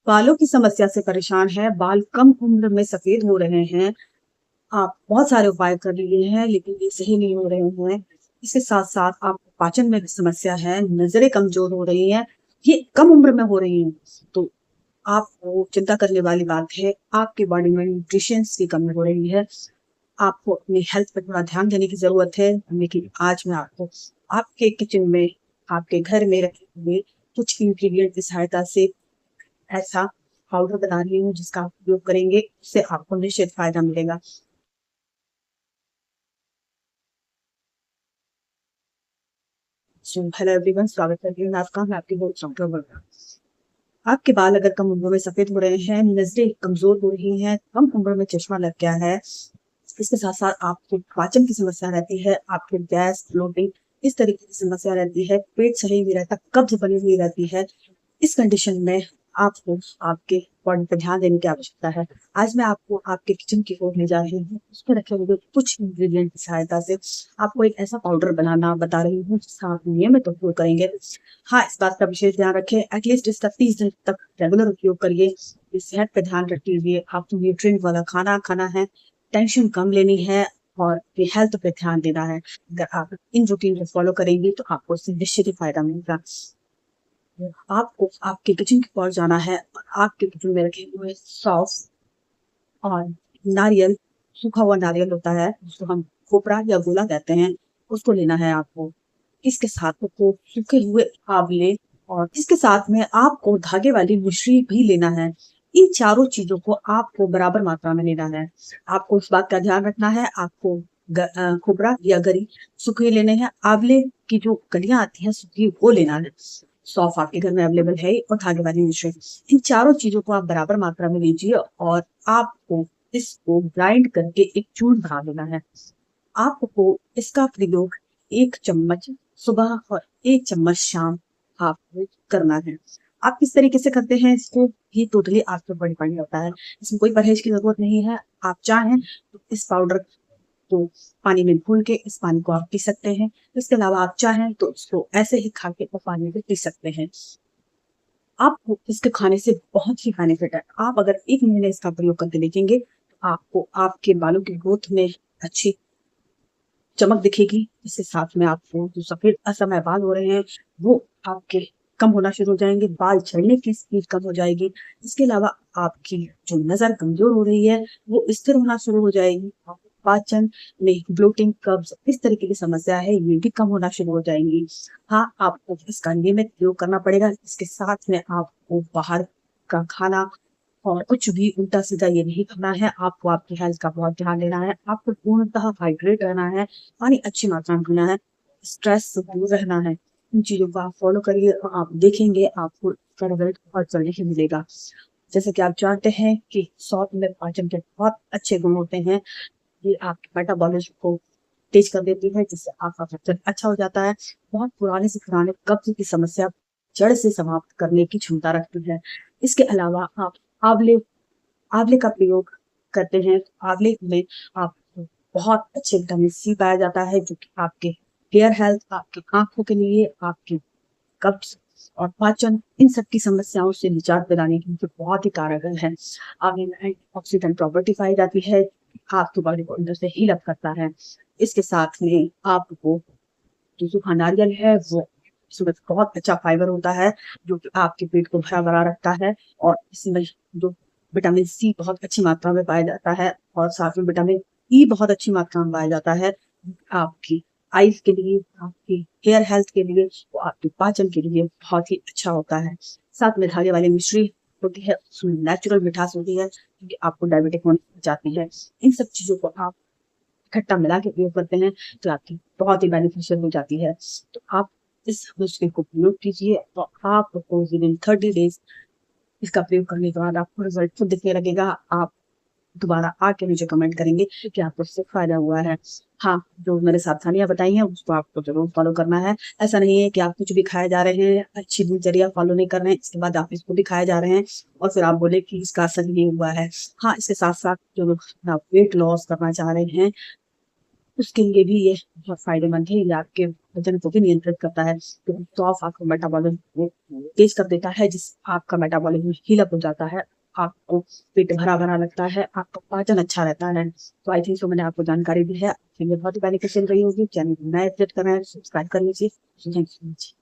बालों की समस्या से परेशान है, बाल कम उम्र में सफ़ेद हो रहे हैं। आप बहुत सारे उपाय कर लिए हैं, लेकिन ये सही नहीं हो रहे हैं। इसके साथ-साथ आपको पाचन में भी समस्या है, नज़रें कमज़ोर हो रही हैं, ये कम उम्र में हो रही हैं। तो आपको चिंता करने वाली बात है, आपकी बॉडी में न्यूट्रिशंस की कमी हो रही है। आपको अपनी हेल्थ पे थोड़ा ध्यान देने की ज़रूरत है, लेकिन आज मैं आपको आपके किचन में, आपके घर में रखे हुए कुछ इंग्रीडिएंट की सहायता से ऐसा पाउडर बना रही हूँ जिसका आप उपयोग करेंगे, उससे आपको निश्चित फ़ायदा मिलेगा। सो हेलो एवरीवन, स्वागत करती हूँ मैं आपका। मैं आपकी होस्ट डॉक्टर वर्षा। आपके बाल अगर कम उम्र में सफ़ेद हो रहे हैं, नज़रें कमज़ोर हो रही हैं, कम उम्र में चश्मा लग गया है, इसके साथ-साथ आपको पाचन की समस्या रहती है, आपको गैस, ब्लोटिंग इस तरीके की समस्या रहती है, पेट सही नहीं रहता, कब्ज़ बनी हुई रहती है। इस कंडीशन में आपको आपके बॉडी पे ध्यान देने की आवश्यकता है। आज मैं आपको आपके किचन की ओर ले जा रही हूँ। उसमें रखे हुए कुछ इंग्रीडिएंट की सहायता से आपको एक ऐसा पाउडर बनाना बता रही हूँ जिसका आप नियमित उपयोग करेंगे। हाँ, इस बात का विशेष ध्यान रखें, एटलीस्ट इसका 30 दिन तक रेगुलर उपयोग करिए। इस सेहत पे ध्यान रखिए, आपको न्यूट्रिएंट वाला खाना खाना है, टेंशन कम लेनी है और अपनी हेल्थ पे ध्यान देना है। अगर आप इन रूटीन को फॉलो करेंगी तो आपको इससे निश्चित ही फ़ायदा मिलेगा। आपको आपके किचन की ओर जाना है और आपके किचन में रखे हुए सौंफ और नारियल, सूखा हुआ नारियल होता है जिसको हम खोपरा या गोला कहते हैं, उसको लेना है आपको। इसके साथ आपको सूखे हुए आंवले और इसके साथ में आपको धागे वाली मिश्री भी लेना है। इन चारों चीज़ों को आपको बराबर मात्रा में लेना है। आपको इस बात का ध्यान रखना है, आपको खोपरा या गरी सूखे लेने हैं, आंवले की जो कलियाँ आती हैं सूखी वो लेना है। सौंफ आपके घर में अवेलेबल है और धागे वाली मिश्री। इन चारों चीज़ों को आप बराबर मात्रा में लीजिए और आपको इसको ग्राइंड करके एक चूर्ण बना लेना है। आपको इसका प्रयोग 1 चम्मच सुबह और 1 चम्मच शाम आपको करना है। आप किस तरीके से करते हैं इसको, ये टोटली आपके ऊपर डिपेंड करता है। इसमें कोई परहेज की ज़रूरत नहीं है। आप चाहें तो इस पाउडर को पानी में घोल के इस पानी को आप पी सकते हैं। इसके अलावा आप चाहें तो इसको ऐसे ही खा के वो पानी को पी सकते हैं। आपको इसके खाने से बहुत ही बेनिफिट है। आप अगर 1 महीने इसका प्रयोग करके देखेंगे, तो आपको आपके बालों की ग्रोथ में अच्छी चमक दिखेगी। इसके साथ में आपको जो सफ़ेद असमय बाल हो रहे हैं, वो आपके कम होना शुरू हो जाएँगे, बाल झड़ने की स्पीड कम हो जाएगी। इसके अलावा आपकी जो नज़र कमज़ोर हो रही है, वो स्थिर होना शुरू हो जाएगी। आपको पाचन में ब्लोटिंग, कब्ज़ इस तरीके की समस्या है, ये भी कम होना शुरू हो जाएँगी। हाँ, आपको इसका नियमित प्रयोग करना पड़ेगा। इसके साथ में आपको बाहर का खाना और कुछ भी उल्टा-सीधा ये नहीं खाना है, आपको आपकी हेल्थ का बहुत ध्यान देना है, आपको पूर्णतः हाइड्रेट रहना है, पानी अच्छी मात्रा में पीना है, स्ट्रेस से दूर रहना है। इन चीज़ों को आप फ़ॉलो करिए और आप देखेंगे आपको इसका रिज़ल्ट बहुत जल्दी ही मिलेगा। जैसे कि आप जानते हैं कि सौंफ में पाचन के बहुत अच्छे गुण होते हैं, ये आपके मेटाबॉलिज़्म को तेज़ कर देती है, जिससे आपका पाचन अच्छा हो जाता है। बहुत पुराने से पुराने कब्ज़ की समस्या जड़ से समाप्त करने की क्षमता रखती है। इसके अलावा आप आँवले आँवले का प्रयोग करते हैं, तो आँवले में आपको बहुत अच्छे विटामिन सी पाया जाता है, जो कि आपके हेयर हेल्थ, आपकी आँखों के लिए, आपकी कब्ज़ और पाचन इन सब की समस्याओं से निजात दिलाने के लिए बहुत ही कारगर है। आँवले में एंटीऑक्सीडेंट प्रॉपर्टी पाई जाती है, आपकी बॉडी को अंदर से हील अप करता है। इसके साथ में आपको जो सूखा नारियल है वो उसमें बहुत अच्छा फाइबर होता है, जो कि आपके पेट को भरा-भरा रखता है और इसमें जो विटामिन सी बहुत अच्छी मात्रा में पाया जाता है और साथ में विटामिन ई बहुत अच्छी मात्रा में पाया जाता है। आपकी आइज़ के लिए, आपकी हेयर हेल्थ के लिए, वो आपके पाचन के लिए बहुत ही अच्छा होता है। साथ में धागे वाली मिश्री होती है, उसमें नेचुरल मिठास होती है, जो कि आपको डायबिटिक होने से बचाती है। इन सब चीज़ों को आप इकट्ठा मिला के प्रयोग करते हैं तो आपकी बहुत ही बेनिफिशियल हो जाती है। तो आप इस नुस्खे को प्रयोग कीजिए और आपको विदिन 30 डेज़ इसका प्रयोग करने के बाद आपको रिज़ल्ट खुद दिखने लगेगा। आप दोबारा आके मुझे कमेंट करेंगे कि आपको इससे फ़ायदा हुआ है। हाँ, जो मैंने सावधानियाँ बताई हैं उसको आपको ज़रूर फ़ॉलो करना है। ऐसा नहीं है कि आप कुछ भी खाए जा रहे हैं, अच्छी दिनचर्या फ़ॉलो नहीं कर रहे हैं, इसके बाद आप इसको भी खाए जा रहे हैं और फिर आप बोले कि इसका असर नहीं हुआ है। हाँ, इसके साथ-साथ जो लोग अपना वेट लॉस करना चाह रहे हैं उसके लिए भी ये बहुत फायदेमंद है। ये आपके वजन को भी नियंत्रित करता है, तो आपका मेटाबॉलिज्म तेज कर देता है, जिस आपका मेटाबॉलिज्म हील अप हो जाता है, आपको पेट भरा भरा लगता है, आपका पाचन अच्छा रहता है। तो आई थिंक सो मैंने आपको जानकारी दी है, आपके लिए बहुत ही बेनिफिशियल रही होगी। चैनल को नए विजिट कर रहे हैं, सब्सक्राइब कर लीजिए। Thank you so much.